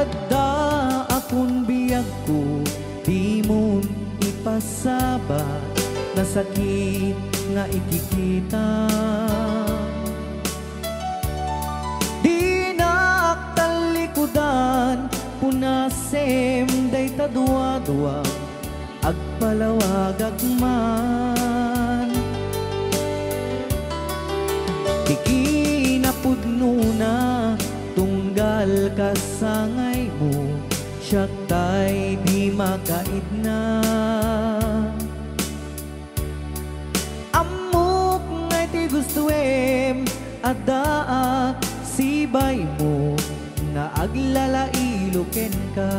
Adda akong biyag ko, di mo ipasabat na sakit nga ikikita. Di naktalikudan, punasem day tadwa-dwa, agpalawag agman. Di kinapudno na, tunggal kasangay mo, siya tay di makaid na. Amok ngay ti gustuem, adaak sibay mo, na aglalailuken ka.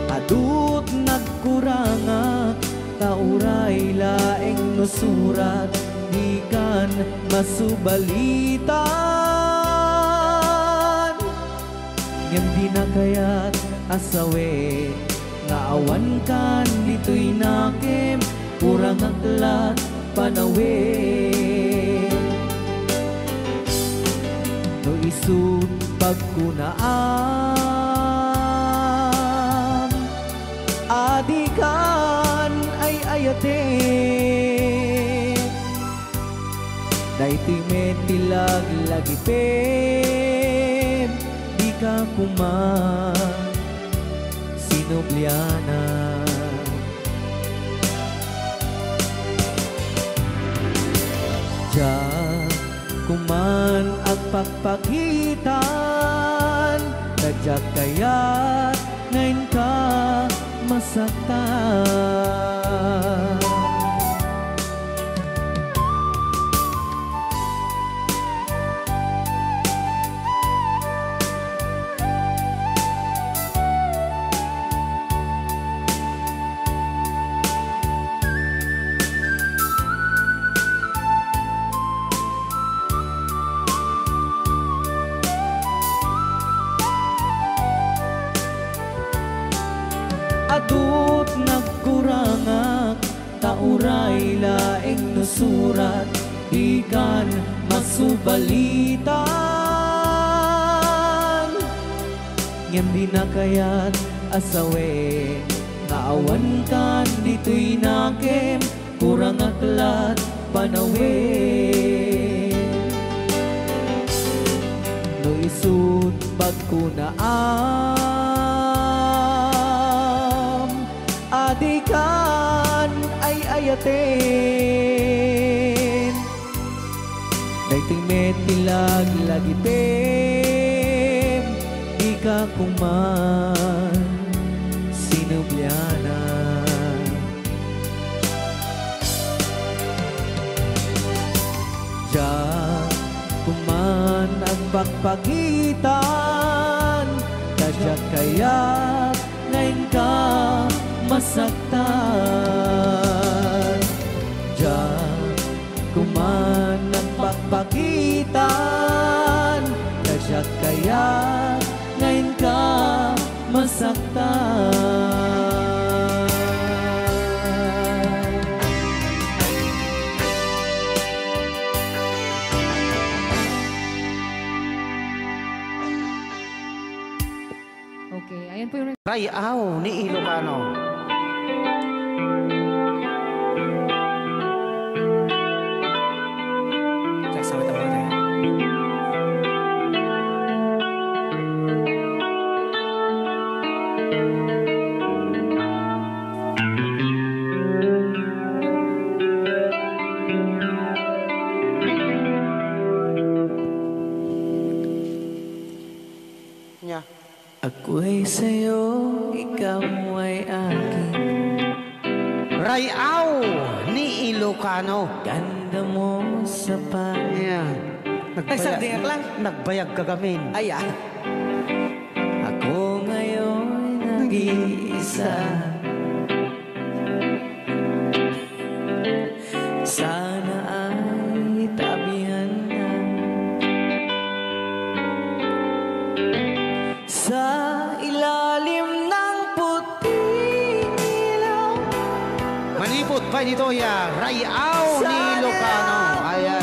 Adut nagkuranga, tauray laeng nusurat, di kan masubalitan. Ngem di na kaya't asawe, nga awan kan dito'y nakem, kurang aklat panawe. No isut pagkunaan, adikan ay ayate. Daytoy metilag lagi pem, di ka kuman sinubliana. Diyan kuman agpagpagitan, nadyak kaya't ngayon ka masaktan. Adut nagkurangak, tauray laeng nusurat, ikan masubalitan. Ngem di na kaya't asawe, naawan kan dito'y nakem, kurang aklat panawe. No isut pagkunaan, adikan ay ayaten. Daytoy metilag lagi pem, di ka kuman sinubliana. Diyan kuman agpagpagitan, kadyak kaya't ngayon ka masaktan. Diyan kuman nagpagpagitan, kadyak kaya't ngayon ka masaktan. Okay, ayan po yung Rayaw ni Ilocano. Ako'y sa'yo, ikaw ay akin. Rayaw ni Ilocano. Ganda mo sa Ayan. Ay, sardiyak lang. Nagbayag kagamin. Ayan. Ako ngayon nag-iisa. Sana ay tabihan na sa ilalim ng puting ilaw. Manipot pa nito ya. Rayaw ni Ilocano. Ayan.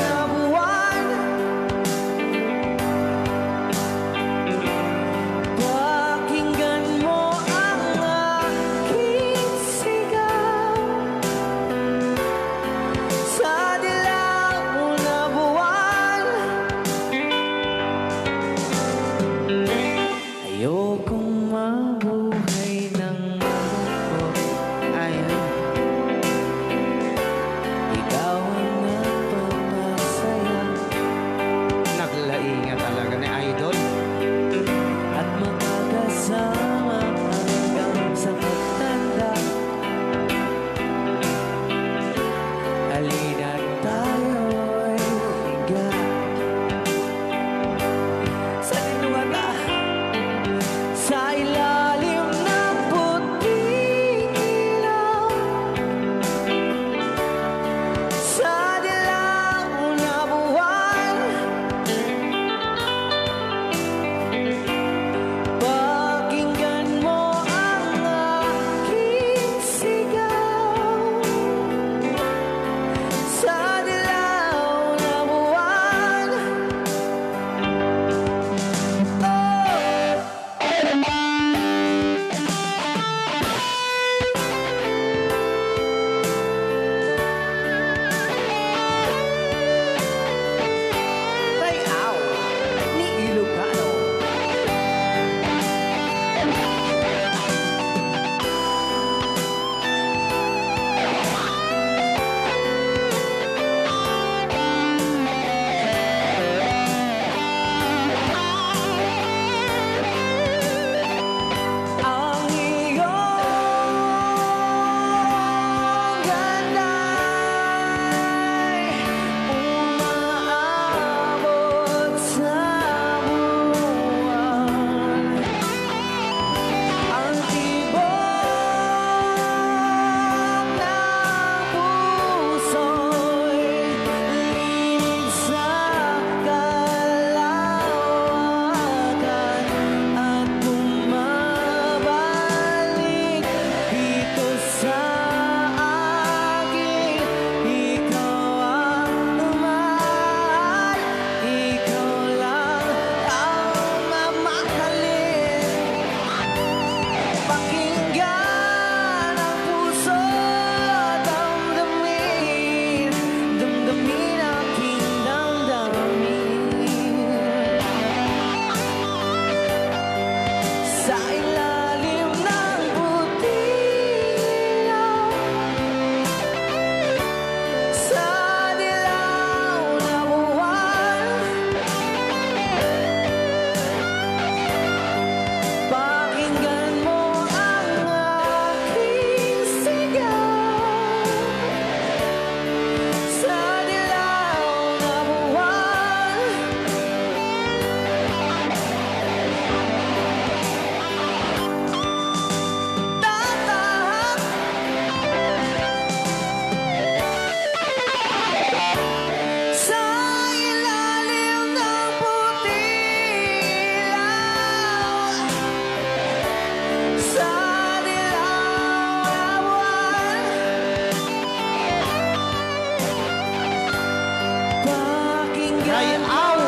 Rayaw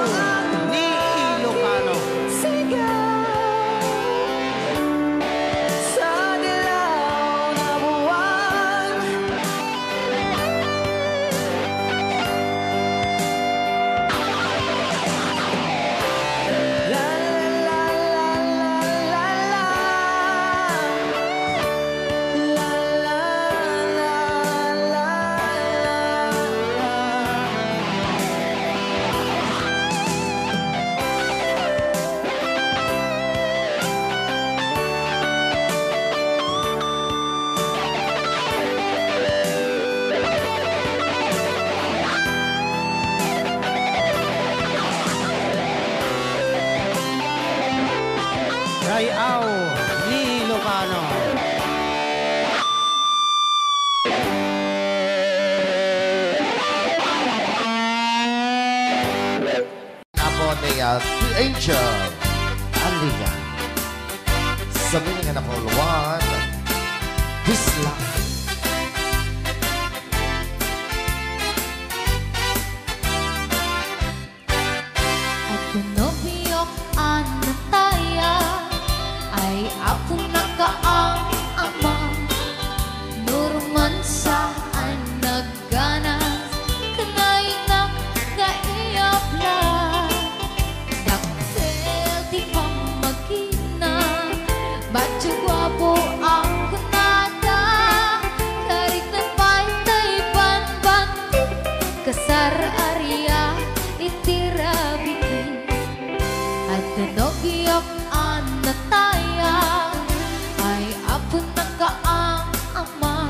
ni Ilocano. sigaw sa dilaw na buwan. La la la la la la. La la la la Rayaw ni Ilocano. Apo ni The Angel. Aliyah. Sabihin nga na po, Luan. Bisla. At pinobiyok anataya ay ako nakaang ama. Nurman sa ay nagganas kanay nang naiyapla. Daktel di pa magina Bacho guwapo ang kunada. Karik na pantay banbanti kasar area itirabiti. At tinogiyok anataya ay ako nakaang ama.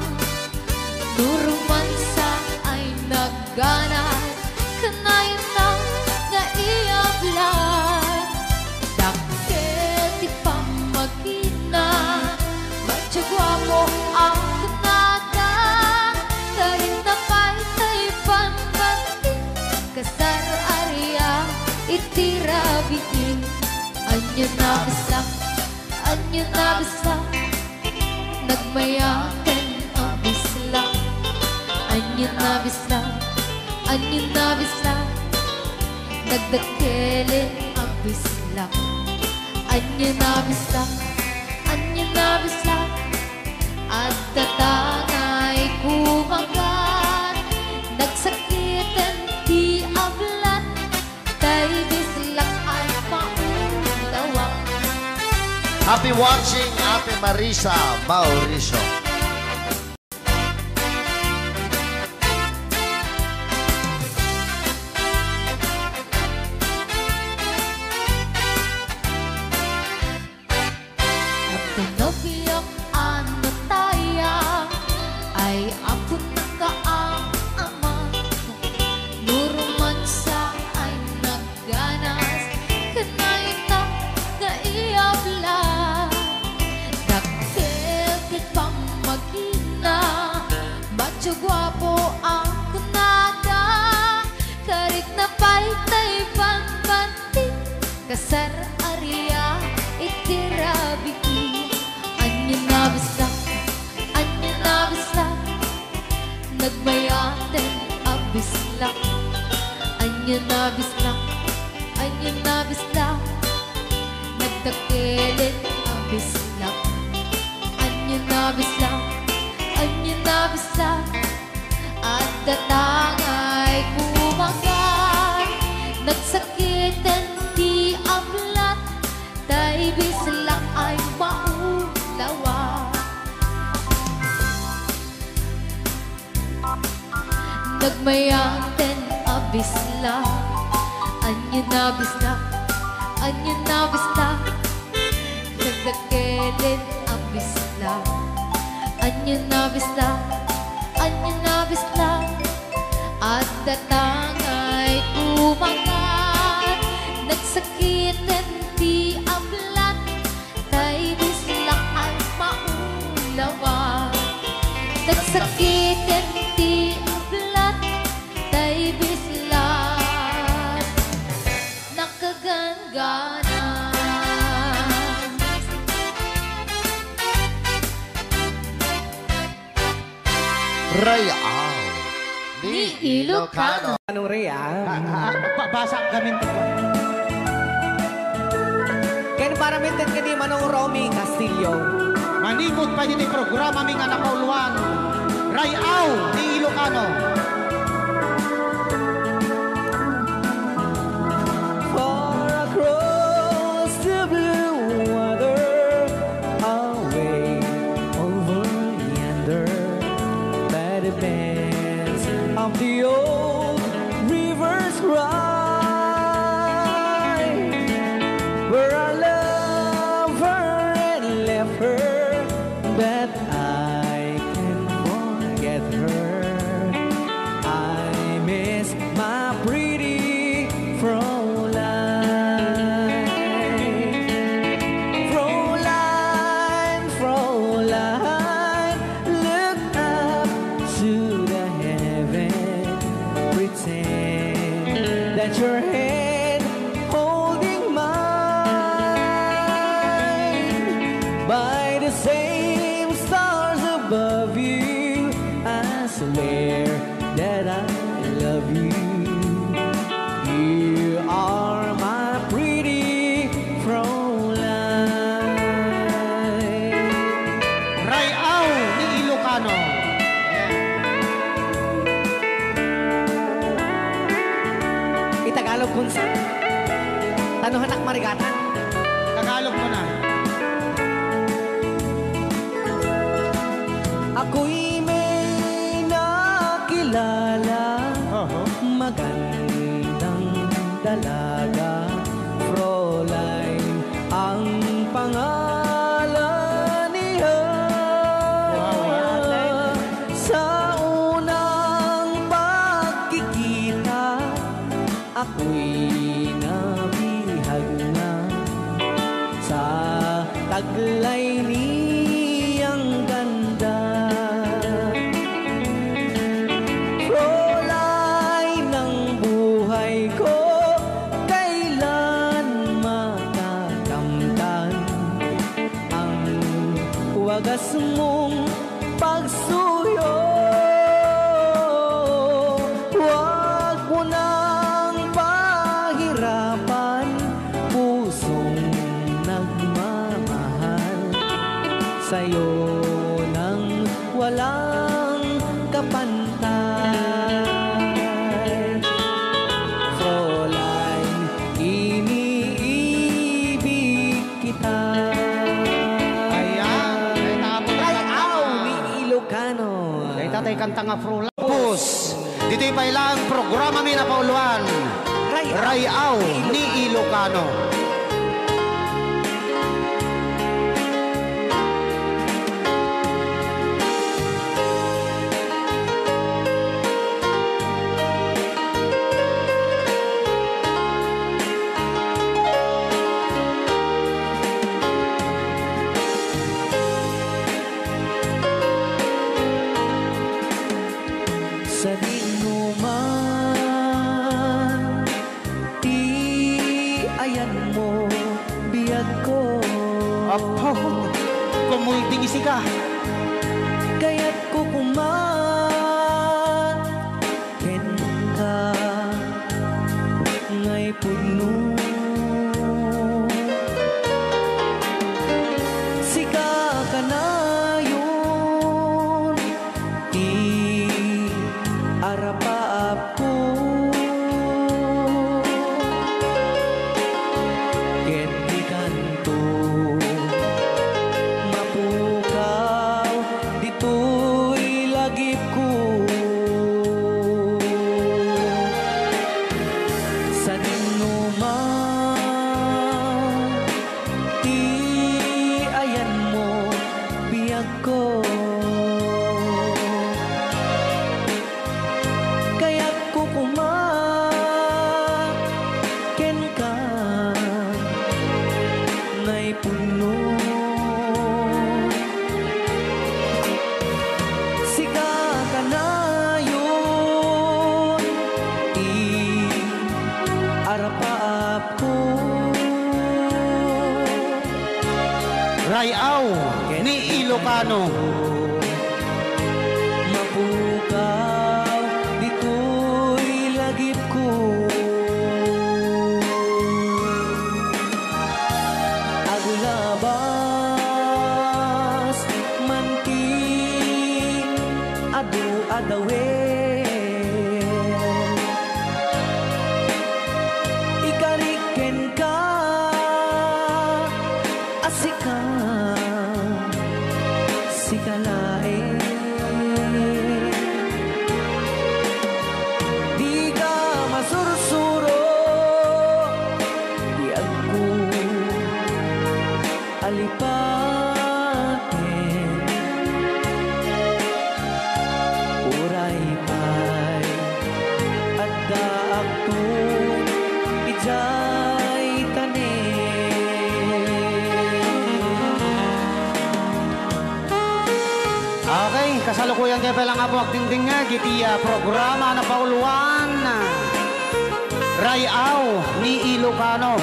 Nurman sa ay nagganas kanay nang naiyablan. Dakkel di pa magina Bacho guwapo ang kunada. Karin na pantay banbanti kasar area itirabiti. Anyo na bisa nagmayakan ang bisla. Anyo na bisa nagdakelin ang bisla. Anyo na bisa at tatangay kumagat. Nagsakitan di ablat tay bislak ay maulawak. Happy watching, Ate Marisa Mauricio. At tinobiyok anataya ay ako nakaang ama. Nurman sa ay nagganas kanay na naiyabla. Dakkel di pa magina Bacho guwapo ang kunada. Karik na paytay banbanti kasar area itirabiki. Anyo na bisa nagmayaten ang bisla. Anyo na bisa nagdakelin ang bisla. Anyo na bisa at datangay kumagat. Nagsakitan di ablat tay bislak ay maulawa. Nagmayaten ang bisla. Anyo na bisa nagdakelin ang bisla. Anyo na bisa at datangay kumagat. Nagsakitan di ablat tay bislak ay maulawa. Nagsakitan di ablat tay bislak nakagangana. Rayaw ni Ilocano. Anong Rhea? Basa kami ito. Ken para mintin ka di Manong Romy Castillo. Manipot pa dito yung programa mi nga napauluan. Rayaw ni Ilocano. Far across the blue water, away over yonder, by the banks of the old rivers ride, where I love her and left her, but I can't forget her. I miss my pretty Fräulein. Fräulein, Fräulein, look up to the heaven, pretend that your hand holding mine. By the same stars above you, I swear that I love you. You are my pretty Fräulein. Rayaw ni Ilocano. Itagalog kunsa. Tanuhanak marigatan. Tagalog mo na. Ako'y may nakilala, magandang dalaga, Fräulein ang pangalan niya. Sa unang pagkikita, ako'y nabihag na sa taglay niyang ganda. Fräulein ng buhay ko, kailan matakamtan ang wagas mong pagsuyo. Huwag mo nang pahirapan pusong nagmamahal sa'yo nang walang kapantay. Fräulein, iniibig kita. Ayan. Kaya tapos Rayaw ni Ilocano. Kaya tatay kanta nga Fräulein. Tapos, dito yung pailang programa mi napauluan. Rayaw ni Ilocano. Sa dinuman, di ayan mo biyag ko. Apo, kumulting isi ka. Kaya't kukuman ken ka ngay puno. Sika ka na yun, di arapaap ko. Ken di kanto mapukaw, dito'y lagip ko. Sa dinuman, di ayan mo biyag ko. Kaya't kukuman ken ka ngay puno. Sika ka na yun, arapaap ko. Rayaw ni Ilocano. Mapukaw dito kasalukuyan kay pelang apo agdingding nga gitiya programa na pauluan. Rayaw ni Ilocano.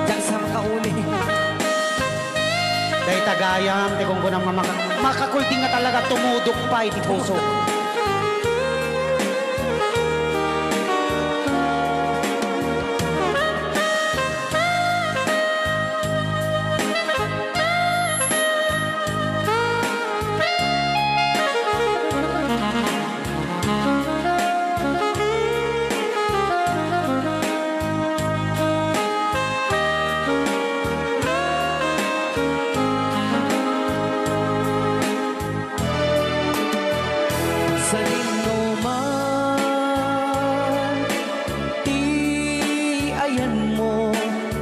Diyan sa makauli. Dahil tagayam, di kung kunang makakulti nga talaga tumudok pa iti puso. Sa man, ti ayan mo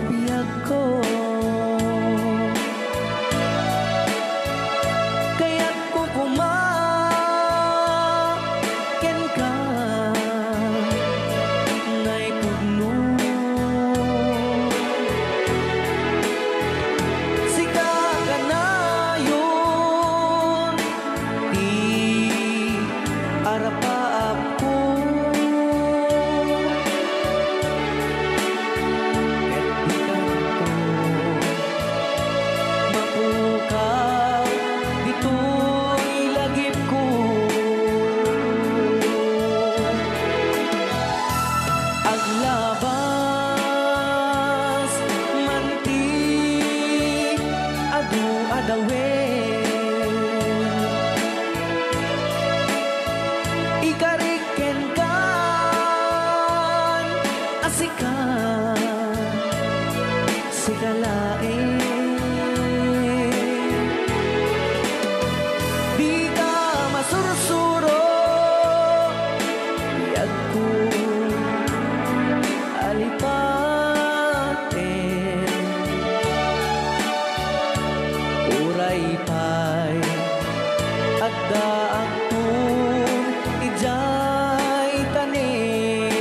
biyag ko. Kaya't kukumaken ka ngay puno. Sika ka na yun, di arapaap ko. Mapukaw dito'y lagip ko. Aglabas manti adu-adawen. Ikariken kan asikan sigalain. Di ka masursuro biyag ko alipaten. Uray pa'y adda ako ijay tanin.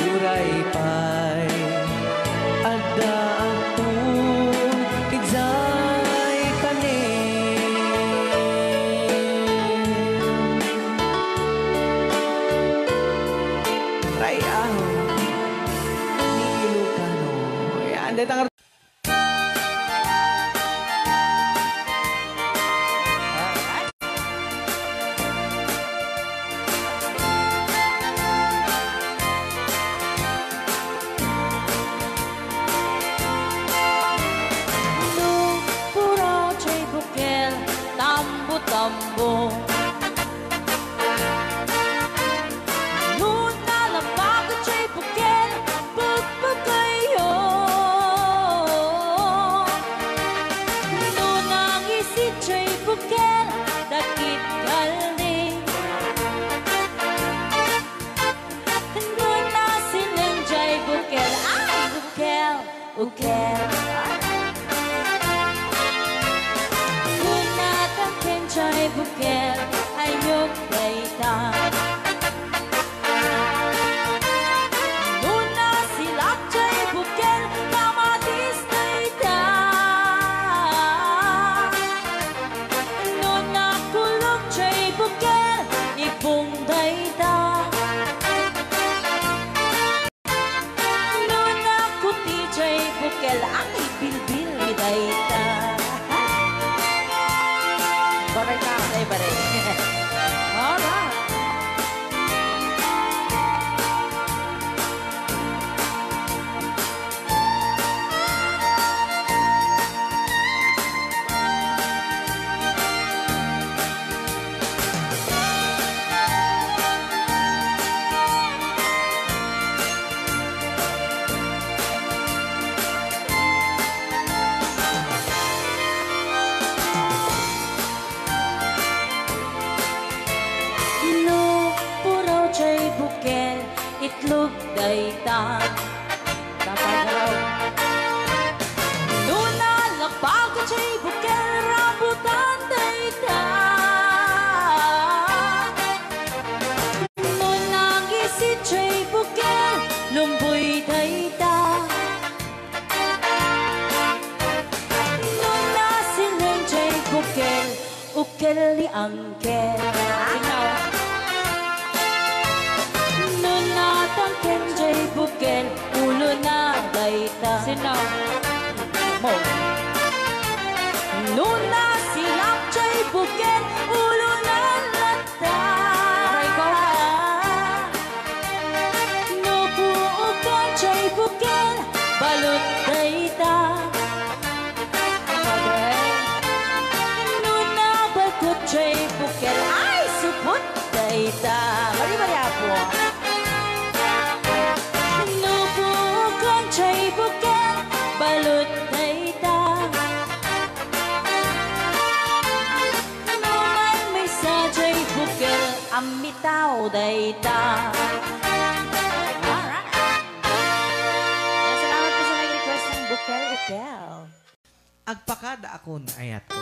Uray pa'y adda ako ijay tanin. Rayaw ni Ilocano. Yan, dito ang Puro chay bukel, tambo-tambo. Luna lamang chay bukel, pagpagayo. Lunang isi chay bukel, dakit galing. Luna silang chay bukel, ay bukel, bukel. Chay bukel ayok daita. Luna silak chay bukel kamatis daita. Luna kulog chay bukel ipong daita. Luna kuti chay bukel ang ibilbil ni daita. Baray ka, baray. Alright. Itlog daita. Dapat raw. Luna lapag chay bukel rambutan daita. Luna gisi chay bukel lumboy daita. Luna angkel. Nunatang kenjay bukel, ulo na dayta. Sino? Mo. Nuna silap jay bukel, ulo na lata. Nupuukan jay bukel, balut dayta. Nuna bakut jay bukel, ay suput dayta. Mari-mari apo. Nupuukan jay bukel, balut dayta. Numay may sa jay bukel, amitaw dayta. Salamat po sa nag-request ng bukel-bukel. Agpakada akon ayat ko.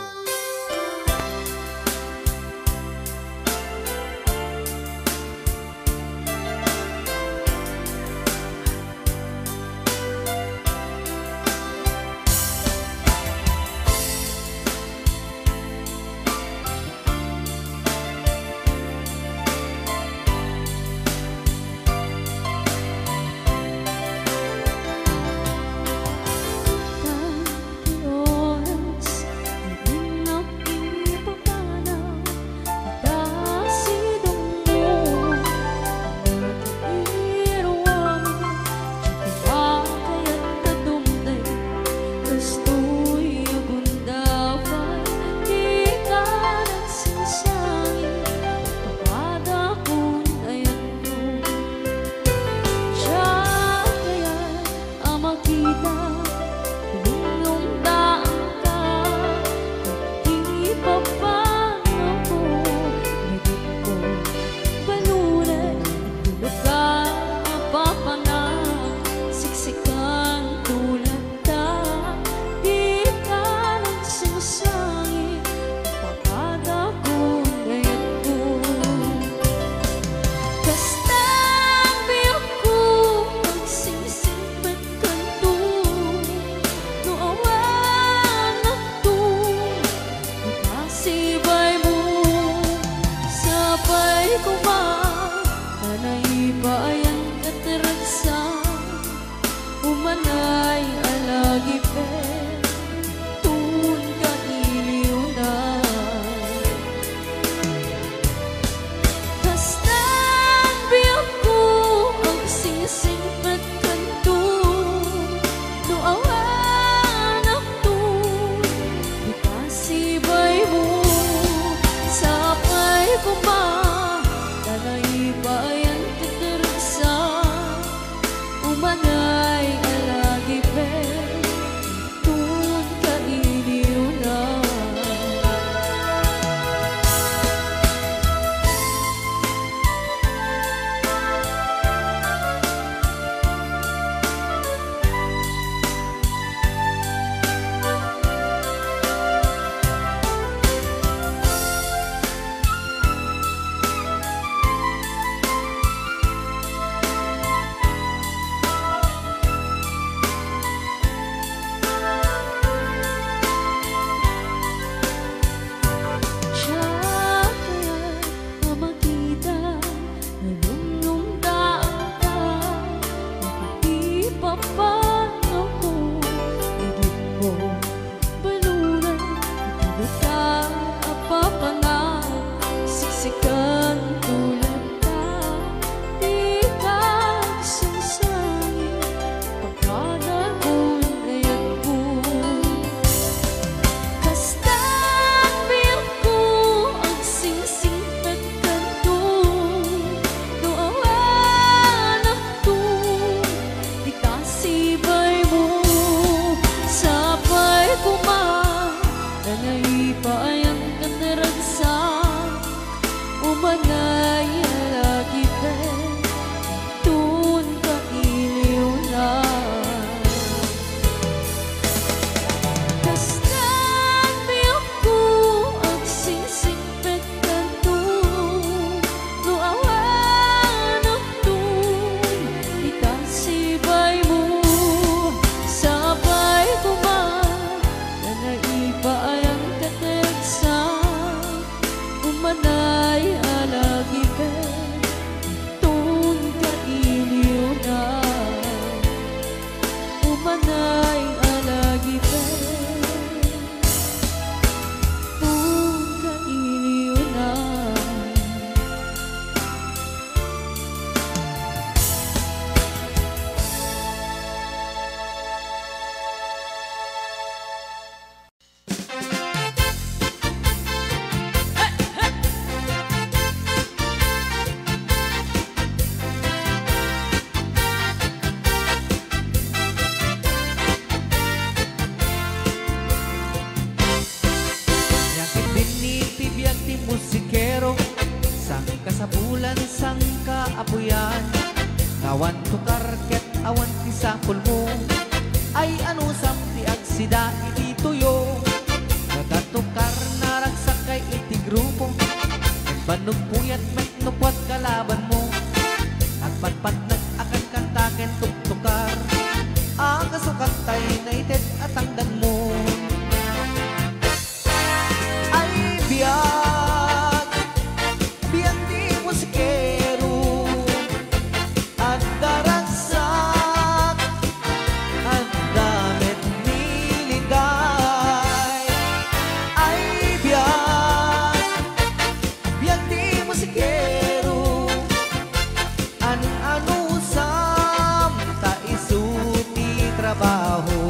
sang kaapuyan. Nawan tukar ket awan ti sapul mo. Ay ano sam ti agsida iti tuyo. Nagatukar na ragsak kay iti grupo. Panupuyat met nupwat kalaban mo. Nagpatpat nag-akan kantaken tuktukar. Ang kasukat tay naited at tangdan mo. Ay biyag, biyag di musikero. At daragsak, at damit niligay. Ay biyag, biyag di musikero. Ano sam ta isuti trabaho.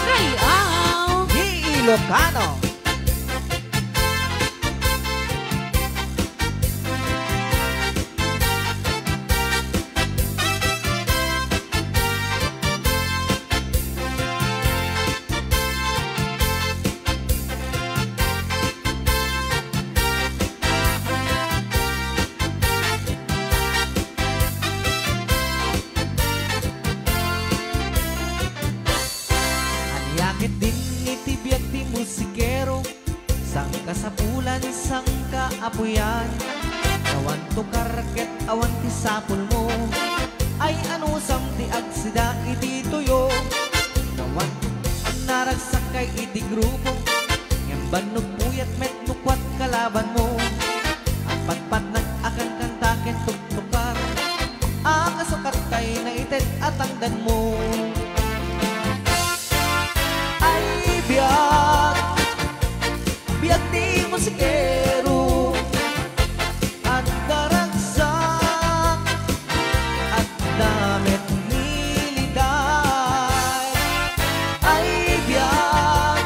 Rayaw! Di Ilocano. Yakit din itibiyag di musikero. Sang kasapulan, sang kaapuyan. Awan tukar ket awan ti sapul mo. Ay ano sam ti agsida iti tuyo. Nawan naragsak kay iti grupo. Ngemban nupuyat met nukwat kalaban mo. Ang patpat nag-akan kantaken tuktukar. Ang kasukat kay naited at tangdan mo. Biyag, biyag di musikero. At daragsak, at damit niliday. Ay biyag,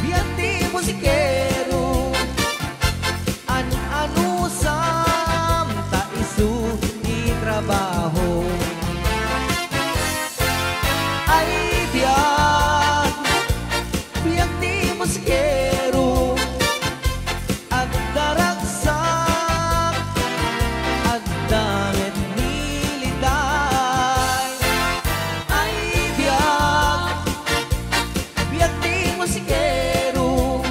biyag di musikero. Ano sam ta isu di trabaho. Ay biyag, biyag di musikero. At daragsak, at damit niliday. Ay biyag, biyag di musikero.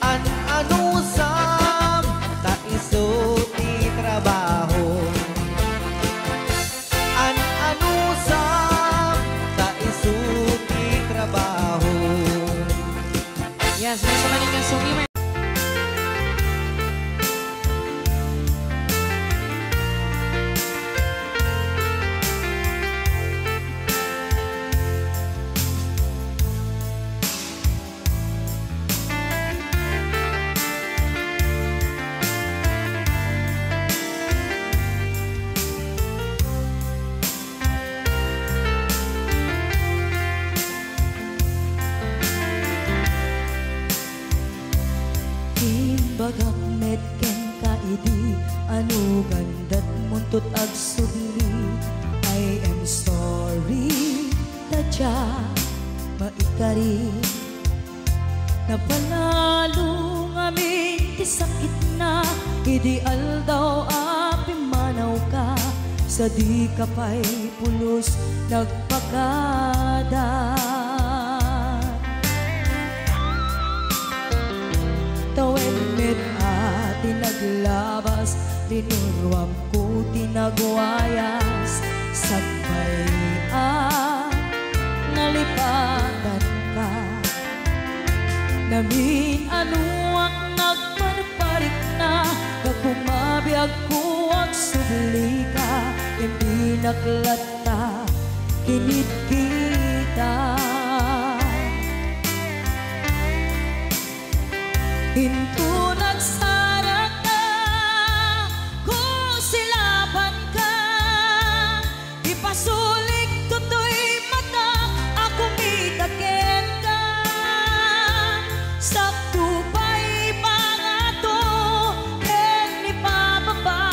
Ano sam ta isu ti trabaho. Ano sam ta isu ti trabaho. Yes, may sama ng sugi. Bagak met ken kaidi anu gandat muntut agsubli. I am sorry tadya maikari. Napanalo ngamin ti sakit na. Ideal daw api manaw ka. Sa di ka pa'y pulos nagpakada. Tawen met ati naglabas, dinurwam ko tinagwayas. Sagbay nalipatan ka. Namin anuak nagparparik na. Kakumabiyag ko ang subli ka. Hindi naklata, kinit kita. Hinto nagsara ka, kung silaban ka. Ipasulik tutoy mata, ako mitaken ka. Sakto pa'y pangato, ken ni pababa.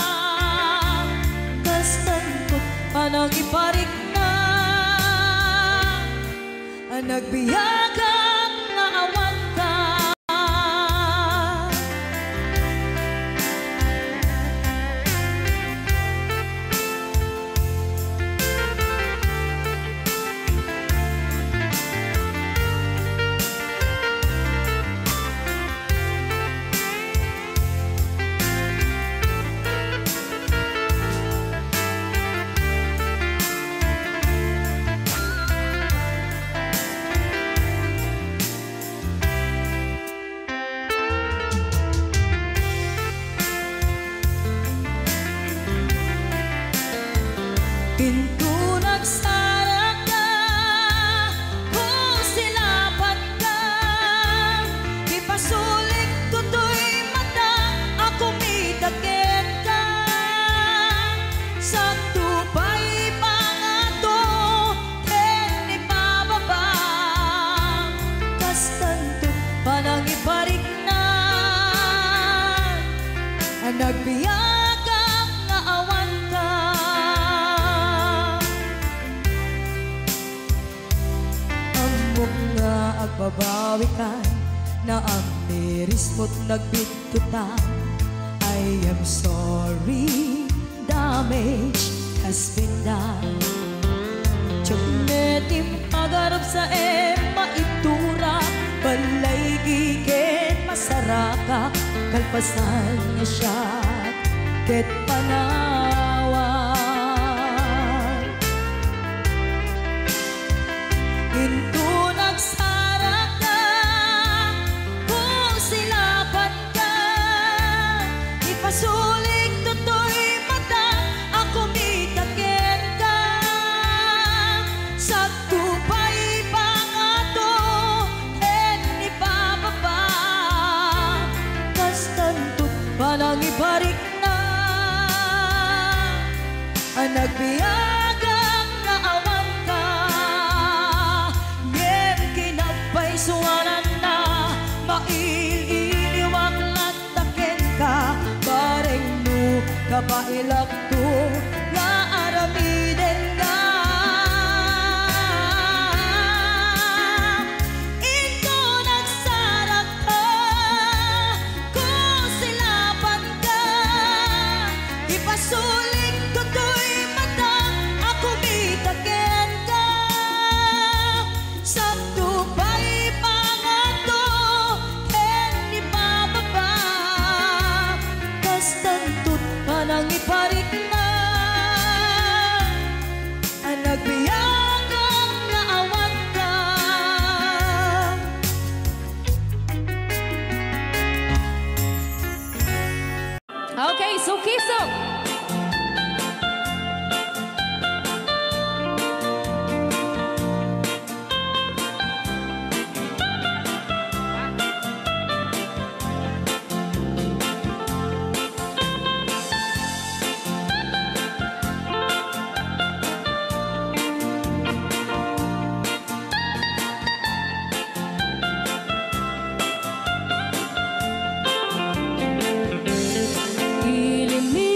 Kastan ko panang iparik na. Ang nagbiyagang nga awan ka. Pinto nagsara ka, kung silapat ka, ipasulik tutoy mata, ako mitagin ka. Sa tupay pangato, ten ipababa, kas tanto panang iparik na, nagbiyagang nga awan ka. Amok nga agbabawi ka, na ang miris mo't nagbitutan. I am sorry, damage has been done. Tiyagnetim agarap sa maitura, balay gigit masaraka, kalpasan niya siya ket panawan. Into nagsara ka, kung silapat ka, ipasulik tutoy mata, ako mitagin ka. Sa tupay pangato, en ipababa, kas tanto't panang ibarik na, nagbiyagang na awan ka. Ngem kinagpaisuanan na, maililiwag latakin ka, bareng no kapailak to, nga aramiden ka. Ito nagsarak ka, kung silapan ka, ipasulik tutoy mata, ako mitagin ka. Sa tupay pangato, en ipababa, kas tanto't panang iparik na, nagbiyagang na awan ka. Okay, so Kisog. Ilimi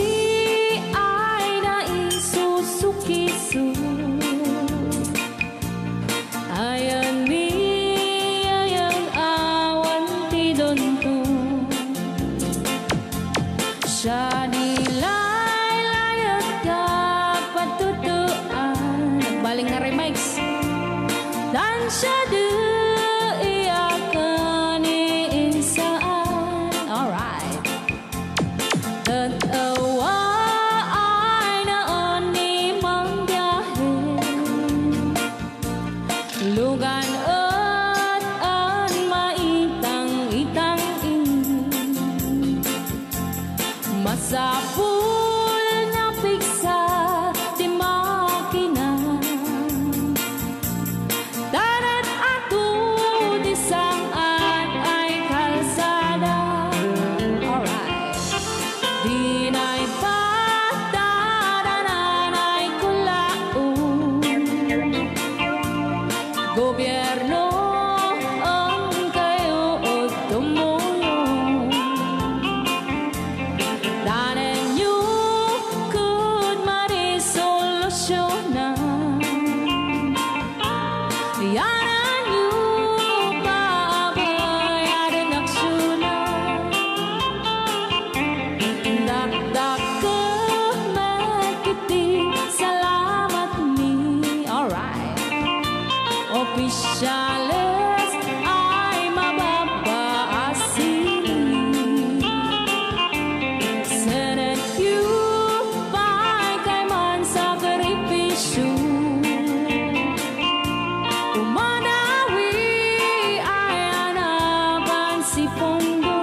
si fondo,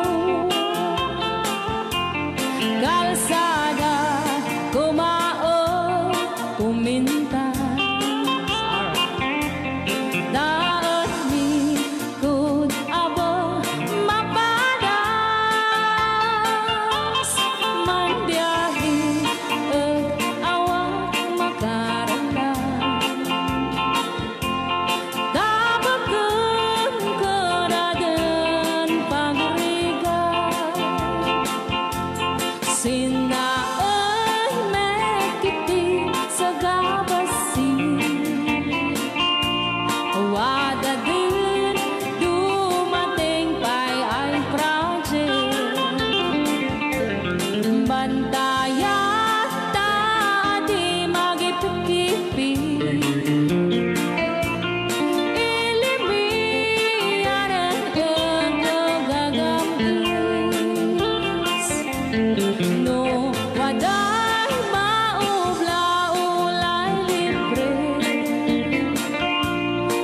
calza Bantayan ta di magipikipi. Ilimian ang gagamis. No, waday maubla-ulay libre.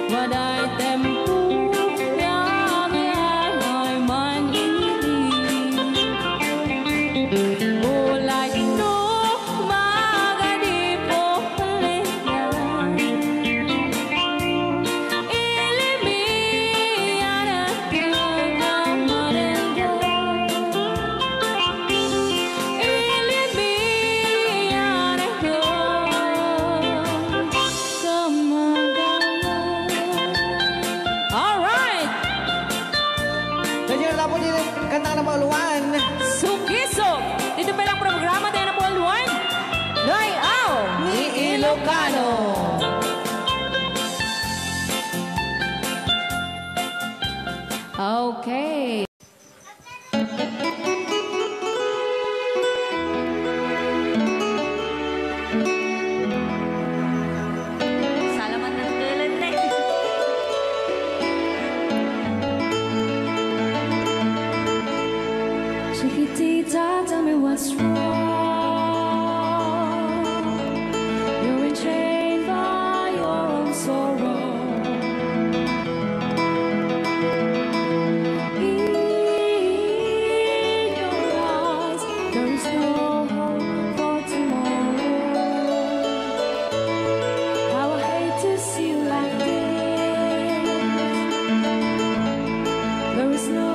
Waday tempo yang ay man ulay no magadipo palitan. Ilimian ang kagamarenga. Ilimian ang kamagalan. Alright! Nandiyan na po din ang kanta ng Pauluan. Sugisog! Dito pa lang programa tayo na Paul Juan. Rayaw ni Ilocano. Okay. Salamat ng tulan na. Chiquitita, tell me what's wrong. You're enchained by your own sorrow. In your eyes, there is no hope for tomorrow. How I hate to see you like this. There is no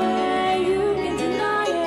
way you can deny it.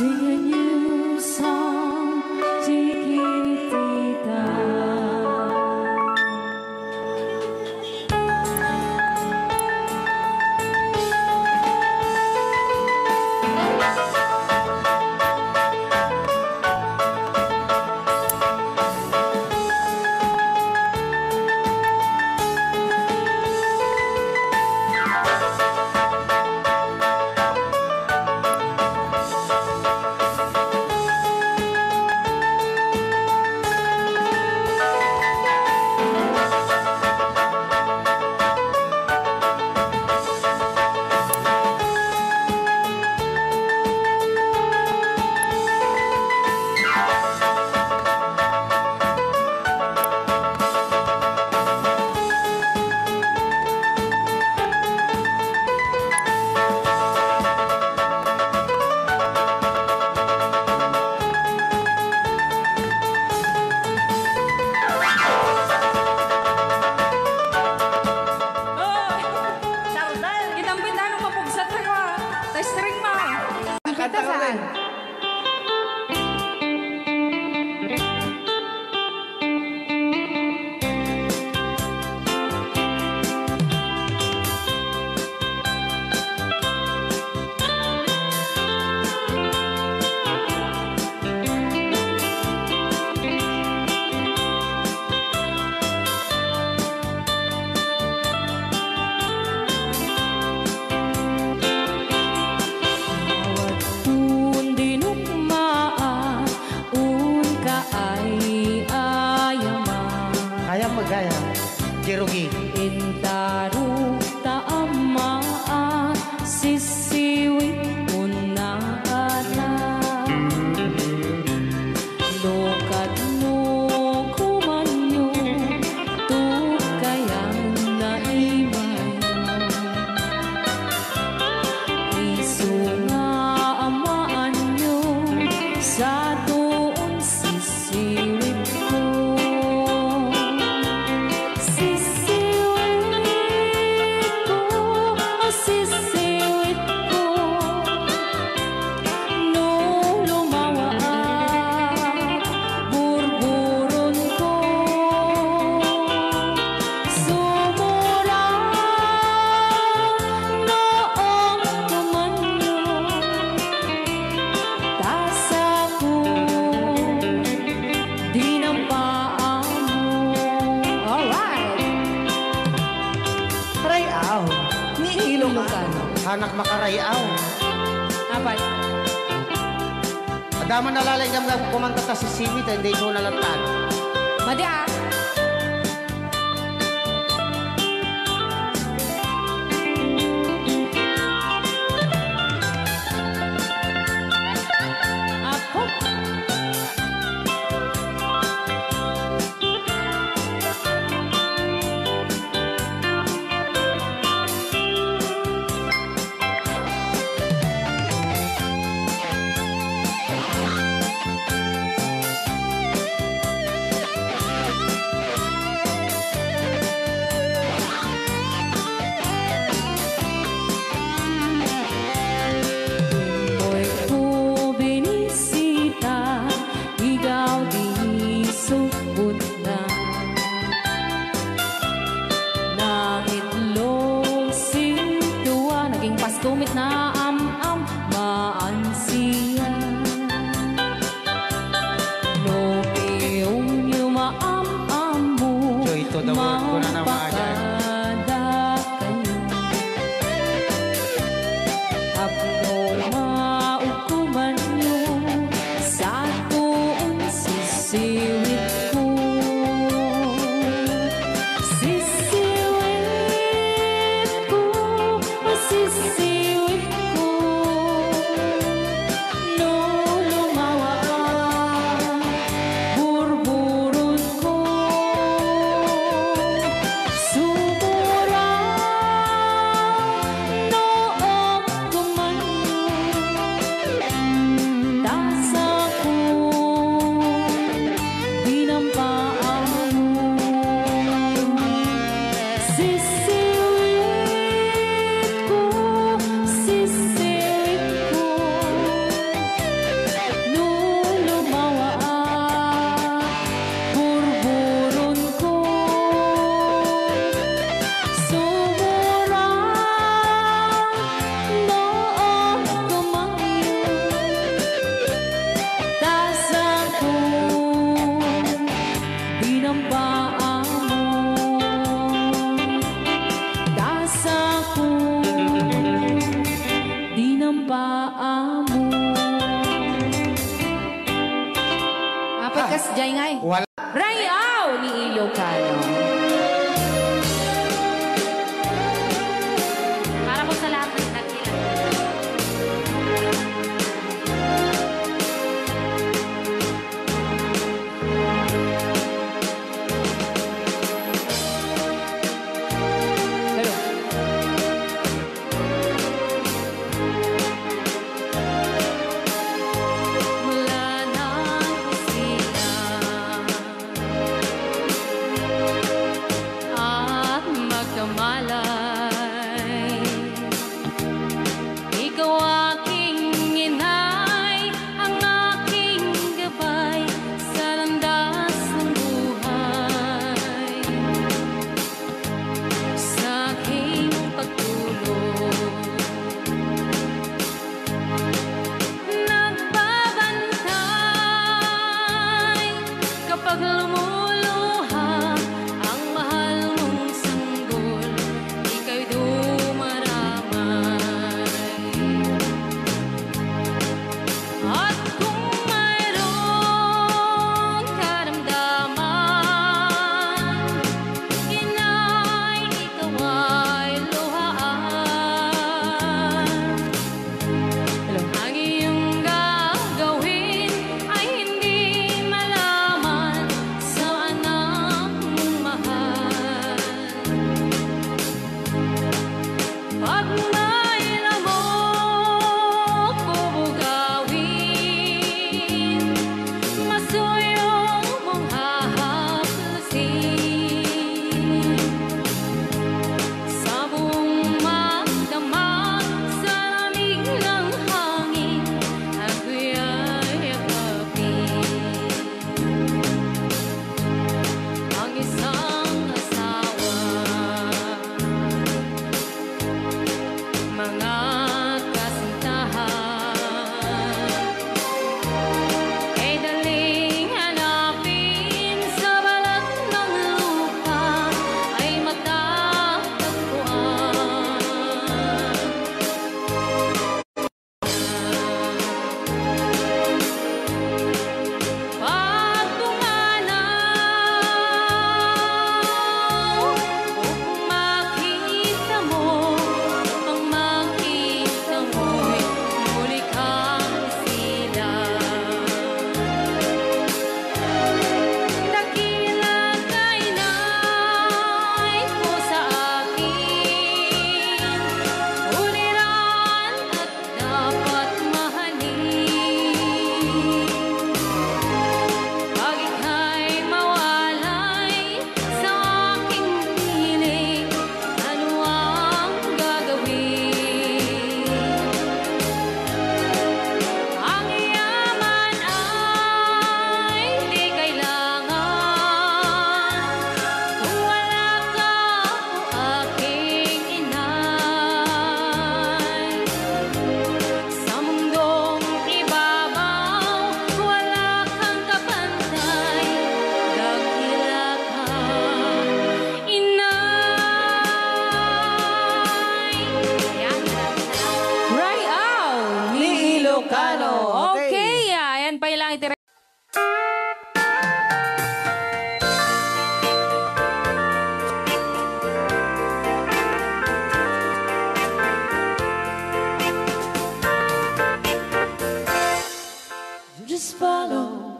sing a new song, chiquitita. Jerugi. Intaru taamaa sisiwit unana Lokat no kumanyo tukayan na imay Isu nga amaan nyo sa doon sisiwit ko Anak makarayaw. Apat. Adaman nalalay nga kumanta ta si Simit, hindi ko nalatan. Madi ah. Tumit na am-am maansiya Lopiyong yung maam-am mo Joy to the world ko na naman Mapakada kayo Apno maukuman nyo Sa tuon sisiwit ko Sisiwit ko Sisiwit ko Jay ngay. Wala. Rayaw ni Ilocano. Para po sa lahat ng nagkila. Hello. Mula nang sila at magkamalay, ikaw aking inay, ang aking gabay sa landas ng buhay. Sa aking pagtulog, nagbabantay kapag lumuluha ang mahal mong sanggol, ika'y dumaramay. At kung mayroong karamdaman, inay, ikaw ay luhaan. Ang iyong gagawin ay hindi malaman sa anak mong mahal. Pag may lamok bubugawin, masuyong mong hahaklasin. Sa buong magdamag, sa lamig ng hangin, ako'y yakapin. Ang isang asawa, mga kasintahan, ay daling hanapin sa balat ng lupa, ay matatagpuan. Pag pumanaw, kung makita mo, ang makita mo'y muli kang sila. Dakila kay nay ko sa akin, uliran at dapat mahalin. Pag ika'y mawalay sa aking piling, ano ang gagawin? Ang yaman ay di kailangan kung wala ka o aking inay. Sa mundong ibabaw, wala kang kapantay, dakila ka, inay. Yan. Rayaw ni Ilocano. Okay, ayan pa ilang itira. Just follow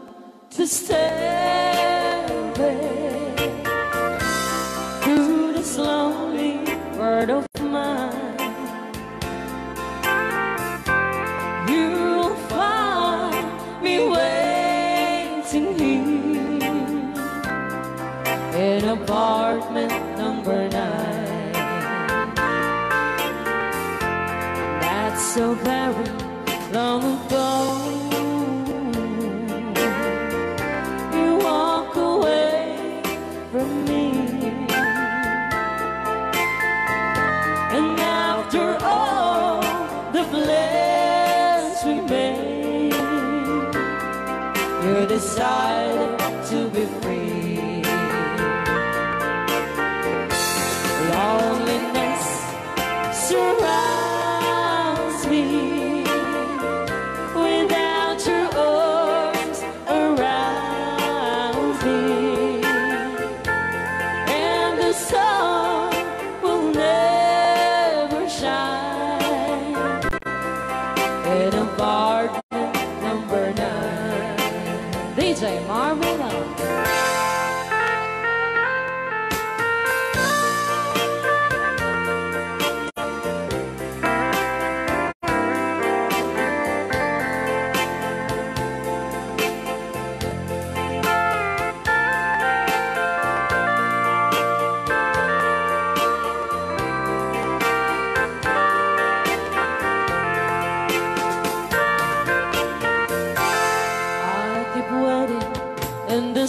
the stairway through this lonely world of mine. You'll find me waiting here in apartment number 9. That's so very long ago. You walk away from me, and after all the plans we made, you decided to be free. Loneliness surrounds me without your arms around.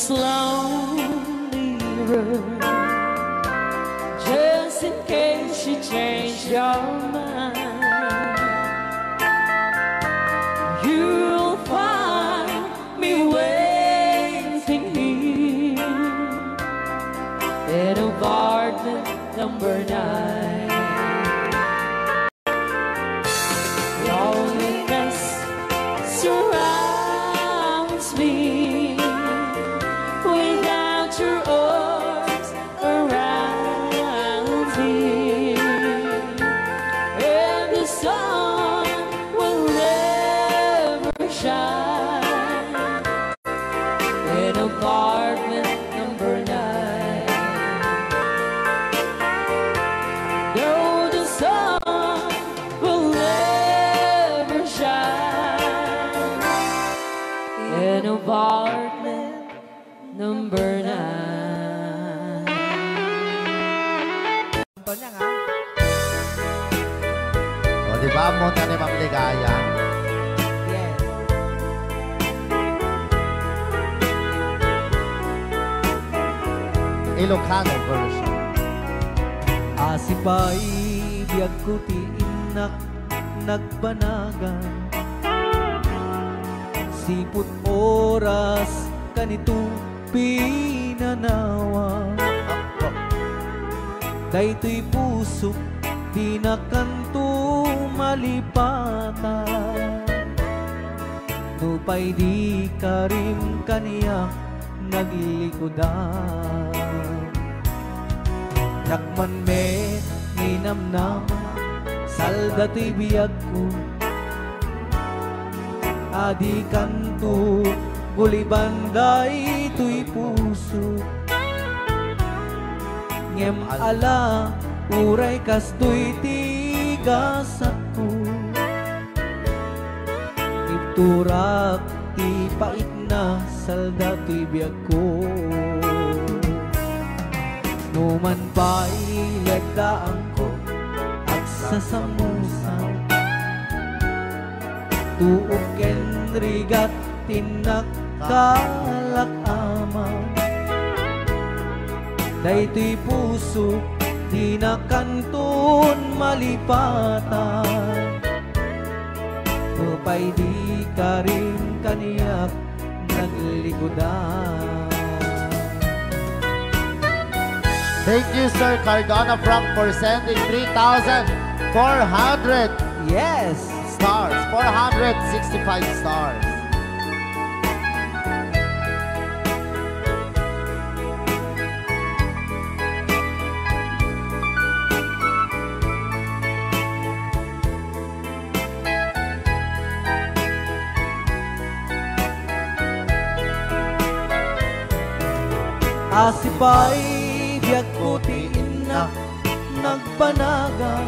this lonely room, just in case you change your mind. You'll find me waiting here in apartment number 9. Loneliness surrounds me without your arms around me, and the sun will never shine in apartment number 9. No, the sun will never shine in apartment number 9. Tonya nga. O, di ba? Monta ni Ma'am Ligaya. Yes. Ilocano version. Asipay biyag ko ti inak nagbanagan, siput oras kanito pinanawa. Daytoy puso di na kanto malipatan, nupay di karim kaniya naglikodan. Dakman me ninamnama salda to'y biyag ko, adi kanto gulibanday to'y puso. Ngem ala uray kas to'y tigas ako, iturak ti pait na salda to'y biyag ko. Numan pa'y lagdaan ko at sasamusan, tuok ken rigat tinak kalakama. Daytoy puso di na kanton malipatan, nupay di ka rin kaniyak naglikodan. Thank you, Sir Cardona Frank, for sending 3,400 Yes. stars. 465 stars. Asipay biyag ko ti inak nagbanaga,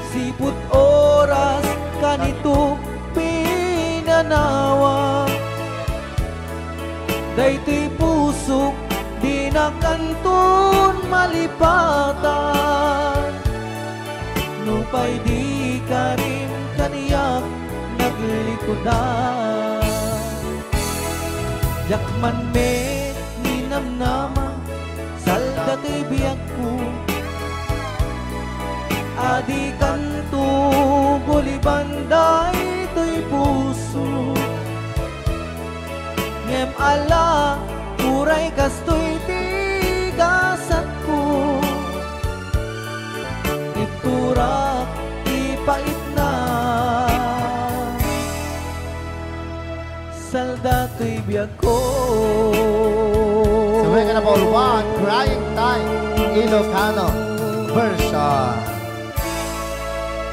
siput oras kanito pinanawa. Daytoy puso di na kanton malipatan, nupay di ka rin kaniyak naglikodan. Jakman me ninamnama salda to'y biyag ko, adi kanto gulibanday to'y puso. Ngem ala uray kas to'y tigasat ko, iturak ipait na salda to'y biyag ko. So we're gonna ball one, Crying Time, Ilocano version.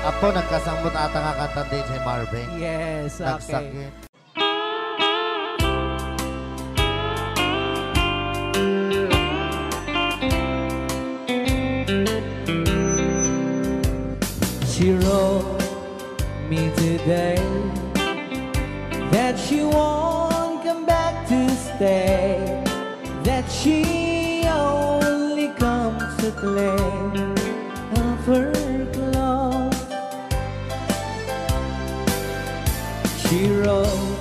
Apo, nagkasambot ata nga kanta din si Marvin. Yes, okay. Nagsakit. She wrote me today that she won't come back to stay, that she only comes to play of her clothes. She wrote,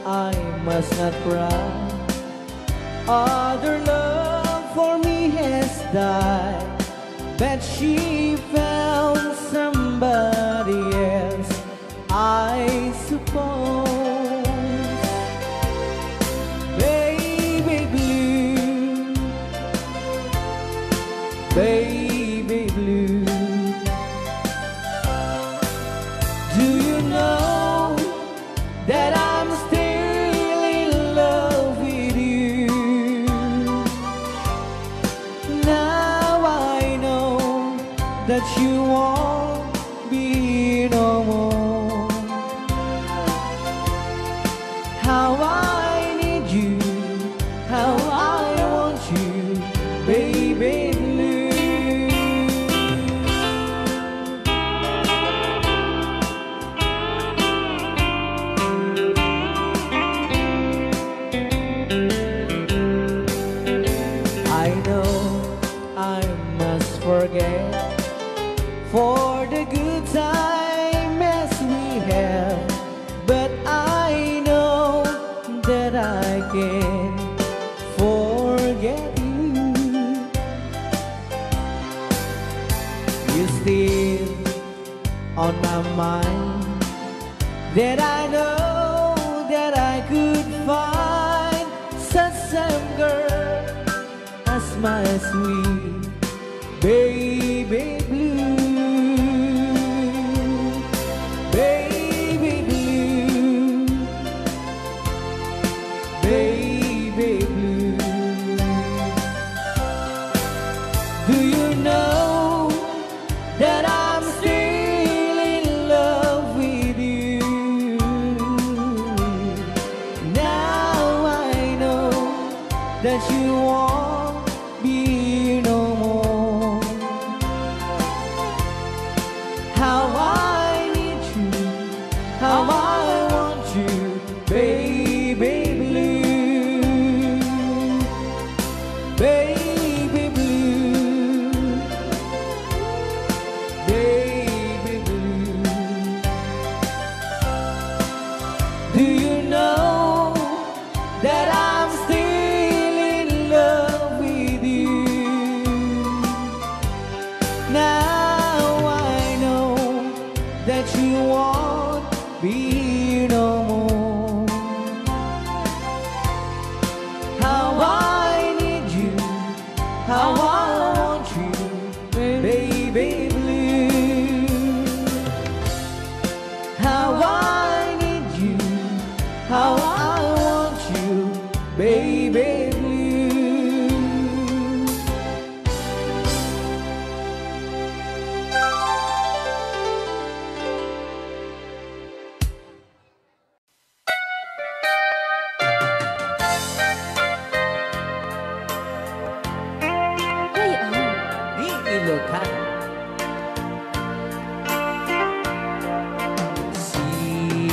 I'm must not cry. Other love for me has died, but she found somebody else, I suppose. Baby blue, baby blue, do you know that I'm still in love with you? Now I know that you won't be no more. How I need you, how I want you, baby blue. I know I must forget for the good times we have, but I know that I can forget you. You're still on my mind, that I know that I could find such a girl as my sweet baby blue. Baby blue, baby blue, do you know that I'm still in love with you? Now I know that you won't be no more. How I need you, how I want you, baby blue, baby blue, baby blue. Do you know that I'm still in love with you? Now I know that you won't be no more. How I need you, how I want you, baby blue. How I need you, how I want you, baby blue. Di Ilocano.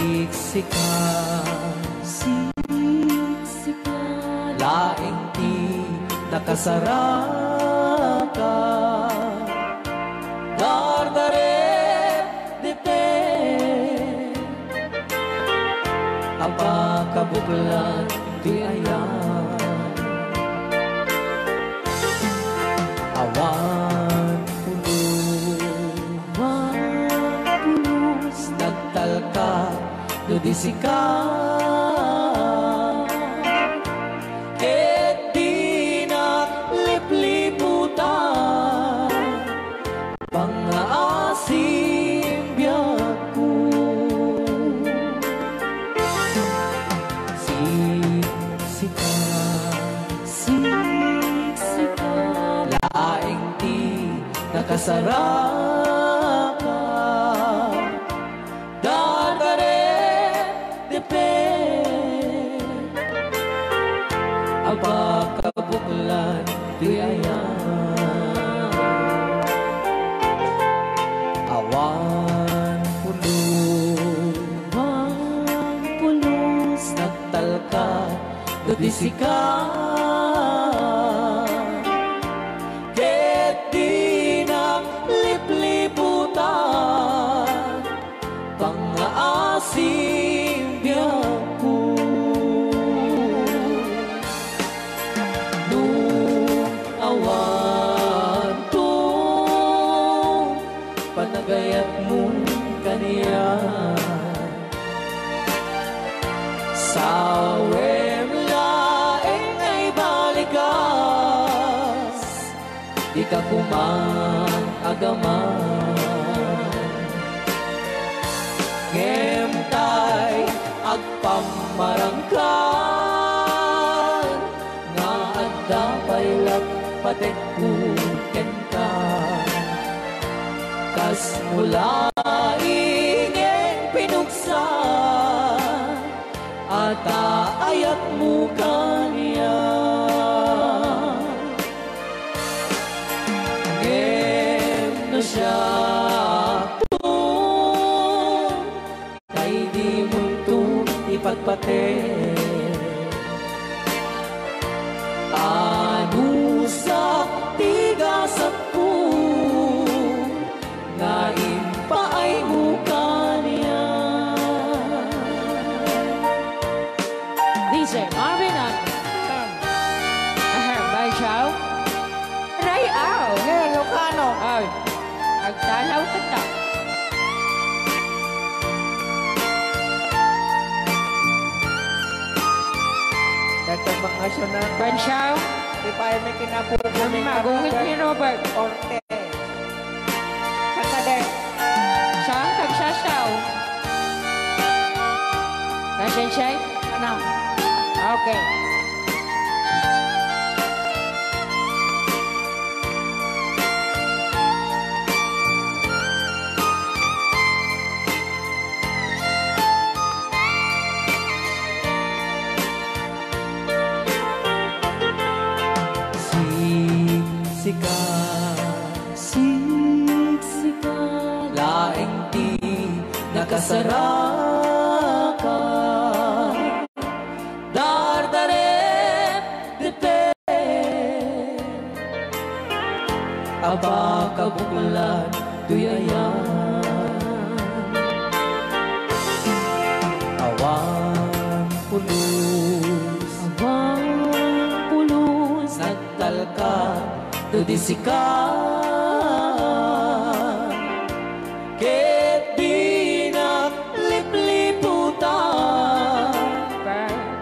Siksika, laing ti nakasaraka, dardaret dipe, apakabuklan ti ayan, awan pulos, nagtalka dudisika, ket di na lipliputan, pangaasim biyak ko. Siksika, laing ti nakasaraka, dardaret dipe, apakabuklan ti ayan, awan pulos, nagtalka dudisika, ket di na lipliputan, pangaasim biyak ko. panagayat mo kaniya. Sa wem laeng ay balikas, di ka kumang agaman. Ngem tay agpamarangkan, nga adda paylat patekkuken ka. Kas mula ingin pinuksa, ata ayat mo kaniya. Ngem na siya tun, kay di mo tun ipagpate. Anusak tigasat po, ngayon pa ay mukha niya. DJ Marvin at Bay Chow Ray Au Ilocano. ay agtalaw ka ta. Dagdag mga asyo na. Bay Chow Di pa ay may kinapupo ni magungit ni Robert Orte. Kakade. siyang kagsasaw. Kasensay? Ano? Okay. Siksikan, Laing di nakasarakan, dardarep depe, aba kabukulan tuyayan. Awang pulos, awang pulos, nagtalkan tudisikan, ket di naglipliputan,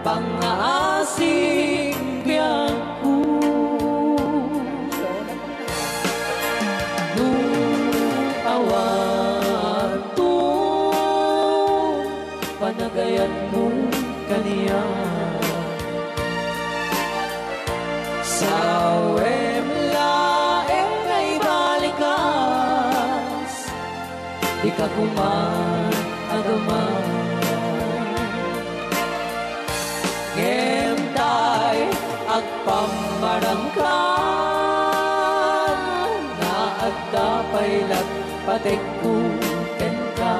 pangasing biyangku. Nung awan to, panagayan mo kaniya. Sa wem laeng ay balikas, di ka kuman agaman. Ngem tay agpamarangkan, na adda paylat patekkuken ka.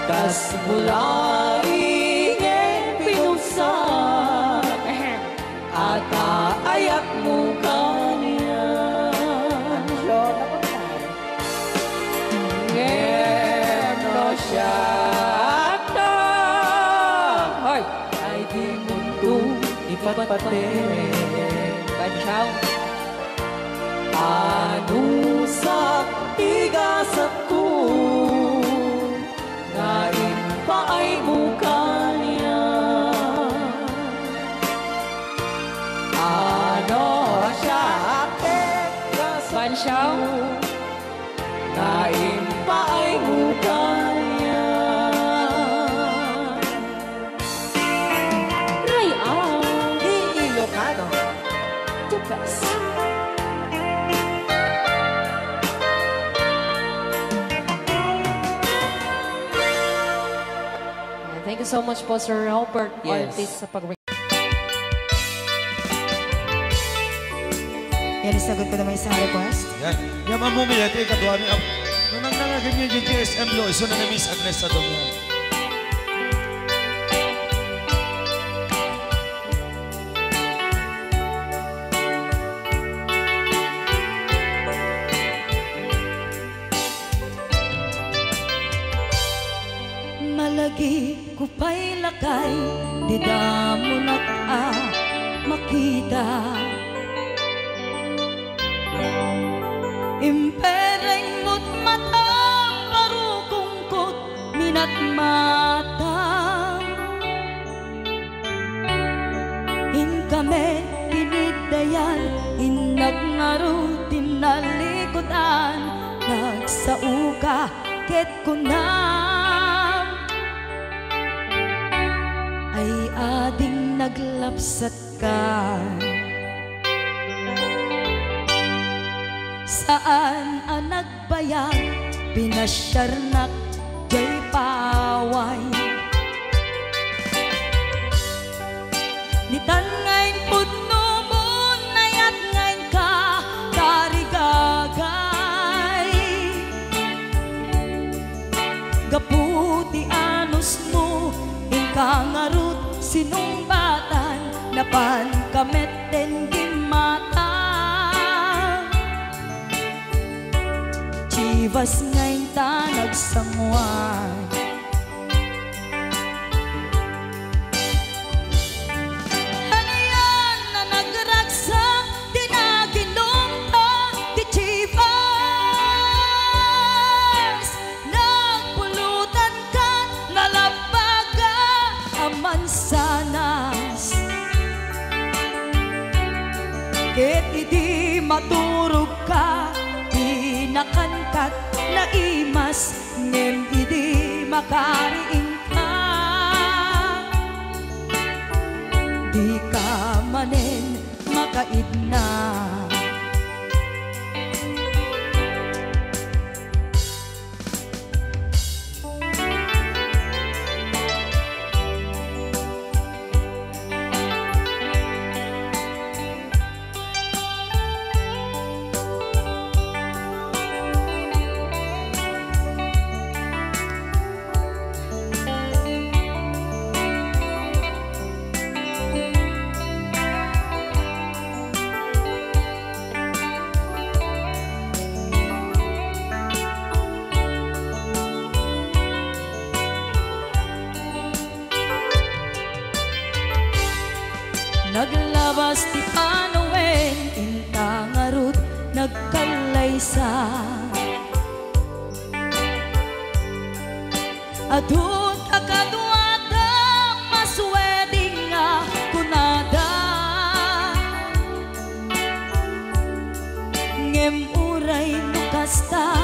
Kas mula ingin pinuksa, ata ayat mo kaniya. Ngem no siya ta, hoy, ay di mundo ipatpate. Bansaw anusak tigasat ko, ngayon pa ay mukha niya. Ano siya Bansaw, ngayon pa ay mukha niya. Ray Au, Di Ilocano. Tukas. Thank you so much po, Sir Robert Yes. Ortiz, sa pag Yan, isagot ko naman isang request. Yan. Yan ang mumiyat ay kadwa ni nung nangangagan niya yung GSM lo, iso na ni Miss Agnes sa doon. malagi ko pa'y lakay, di damo makita. Impereng mo't at mata in kami tinigdayan inagnaro tinalikutan nagsauka ket kunam ay ading naglapsat ka saan ang nagbayag pinasyarnak jay paway nitan ngayon pudno mo nayat ngayon ka karigagay gaputi anus mo ingkangarut sinumbatan napan kameten gimata chivas ngayon ta nagsangwan hanayan na nagragsak di naginumta di chivas nagpulutan ka nalabaga aman sanas ket idi maturog ka nakankat na imas ngem idi makariing ka di ka manen makaidna naglabas ti panawen intangarut nagkalaysa adun akaduada masweding nga kunada ngem uray nukasta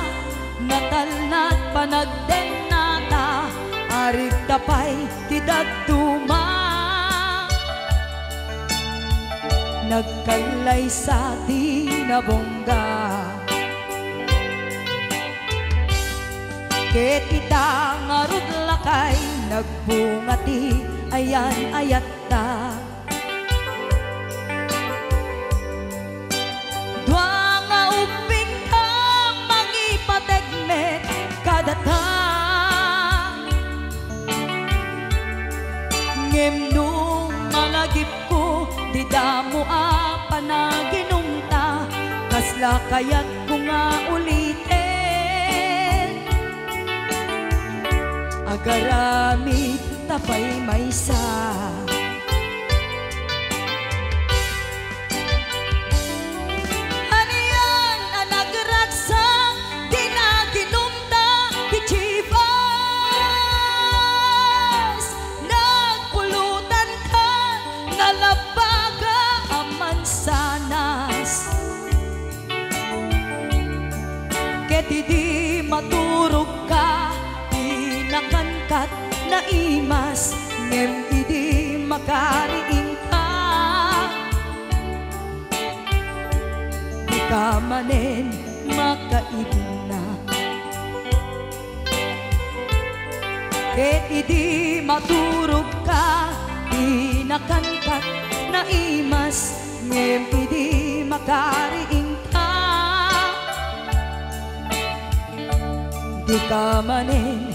natalnat panagdenata arig tapay ti daduma nagkalay sa tinabongga ket itangarud lakay nagbungati ayan ayatta dua nga uping ka mangipategmet kadata ngem nung malagip ko di damo panaginumta kasla kayat ko nga ulitin agaramid tapay maysa hanayan ang nagragsak di naginumta di chivas nagpulutan ka nalabaga aman sanas ket idi maturog ka di nakankat na imas ngem idi makariing ka di ka manen makaidna ket idi maturog ka di nakankat na imas ngem idi makariing ka di ka manen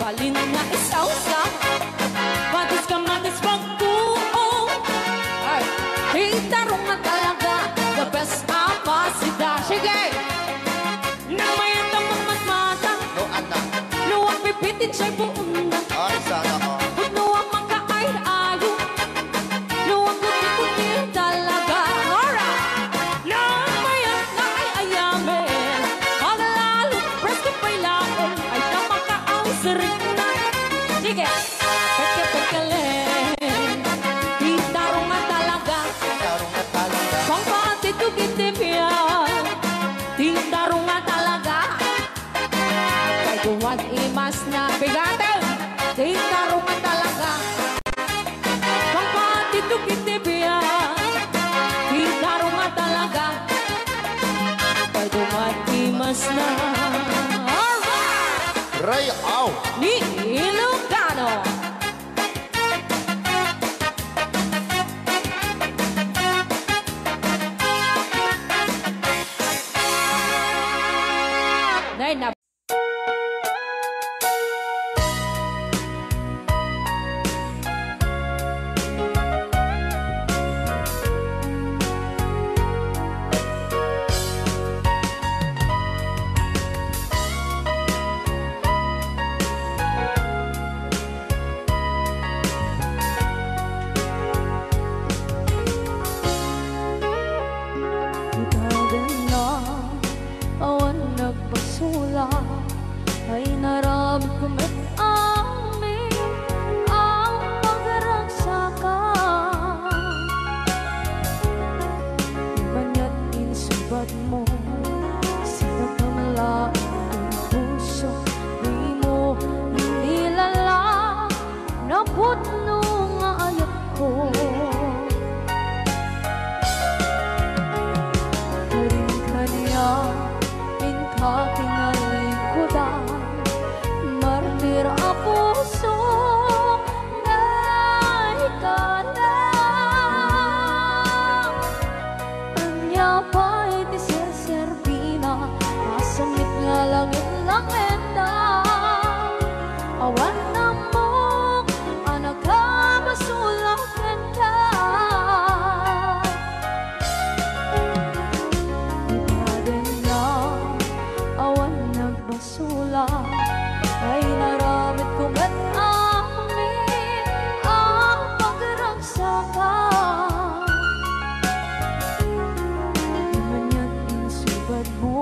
Balin na isausa, matis ka matis pagbuo. Ay, hitarong na talaga, the best apasida. Sige! Nang mayatang magmatmata, No, anak. luwag pipitin siya'y buong na. Ay, sana ko. Luwag magkaayo-ayo, luwag kuti-kuti talaga. Alright! Nang mayat na ay ayamin, malalalo, presko pa'y lain, ay tamakaaw-sirin na. Sige! Pagka-pagkalin, hitarong nga talaga, Tarong na talaga. pangpatitugitipyan, hitarong nga talaga. Kay duwan imas na bigatin, hitarong nga talaga. Pangpatitugitipyan, hitarong nga talaga. Kay duwan imas na. Alright! Ray Au. Ni Ilocano. Nay na ay naramit ko met amin ang pagragsakan. Ibanya't insubad mo, sinagpamala ang puso, di mo inilala na putno nga ayat ko. Karin ka niya, kakinalikudan, martir a puso na ikalang. Anya pa'y di serserpina, masamit nga langit langenda. Awan na mo, anak ka masulakan ka. Sula ay naramit kong at amin ang pagragsakan. Imanya't insubad mo,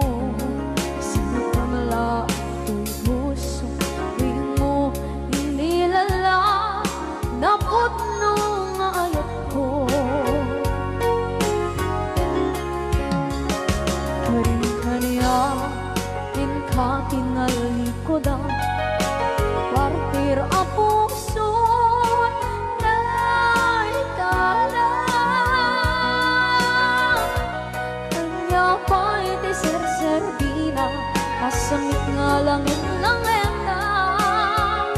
sinagpamala ito'y puso, di mo inilala na putno nga ayat ko. Karin ka niya kakinalikodan, partir a puso na ikalang. Kanya pa'y di serserbina, kasamit nga langit ng lendang.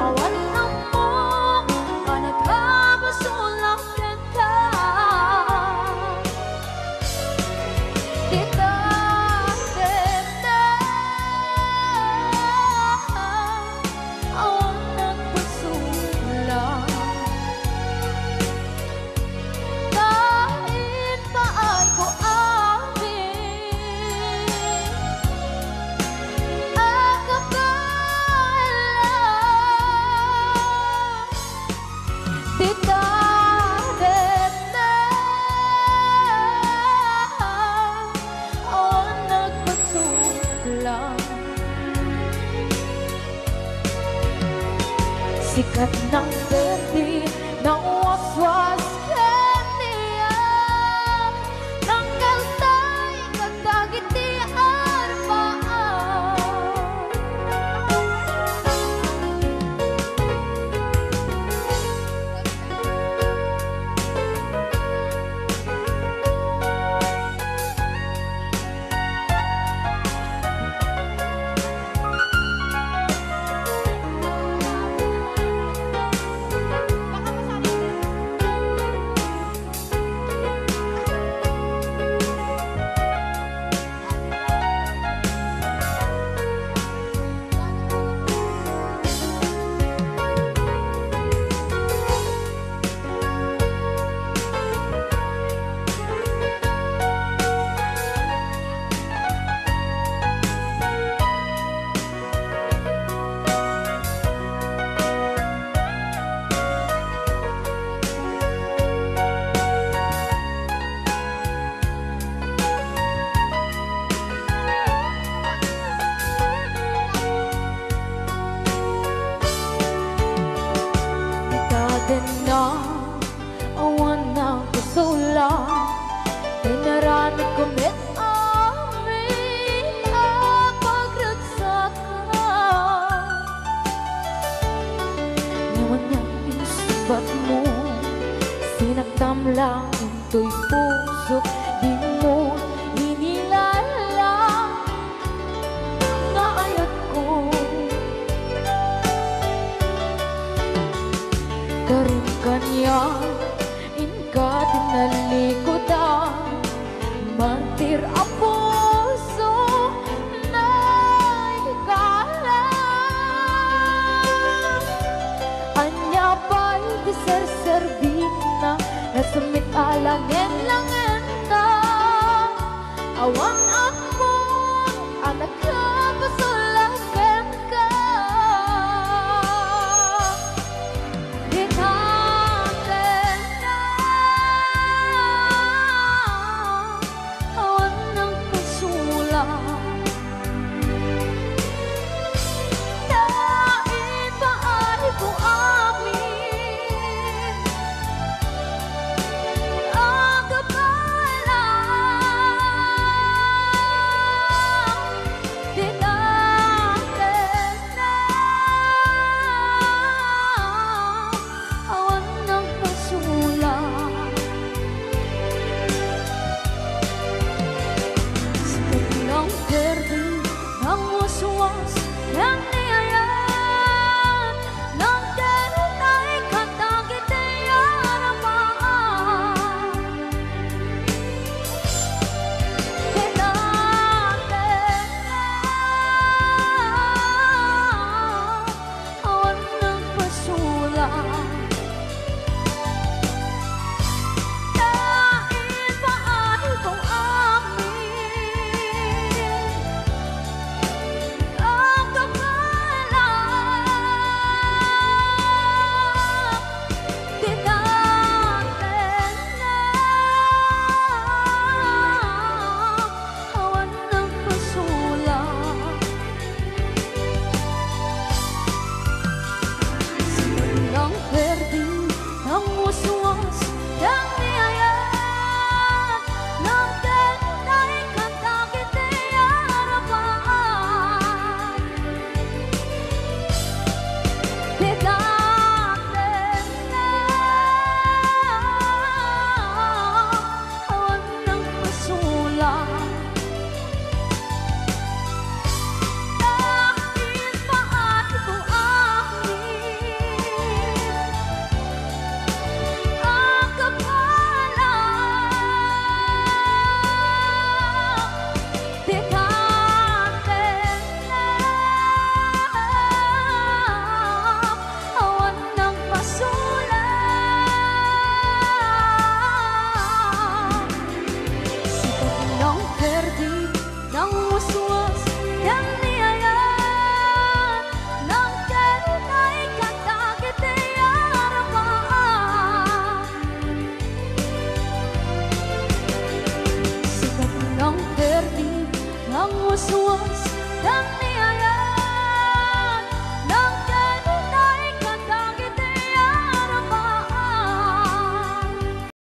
Awan na mo, kanagkabasulang ka. Sikat ng berde ng waswas kaniya, ng kaltay katagitian paan. lang into'y puso, di mo hinilala nga ayat ko. Karon kanya inka tinalikodan, mantir ang puso na ikala. Anya pa'y deserservina, nasumit alang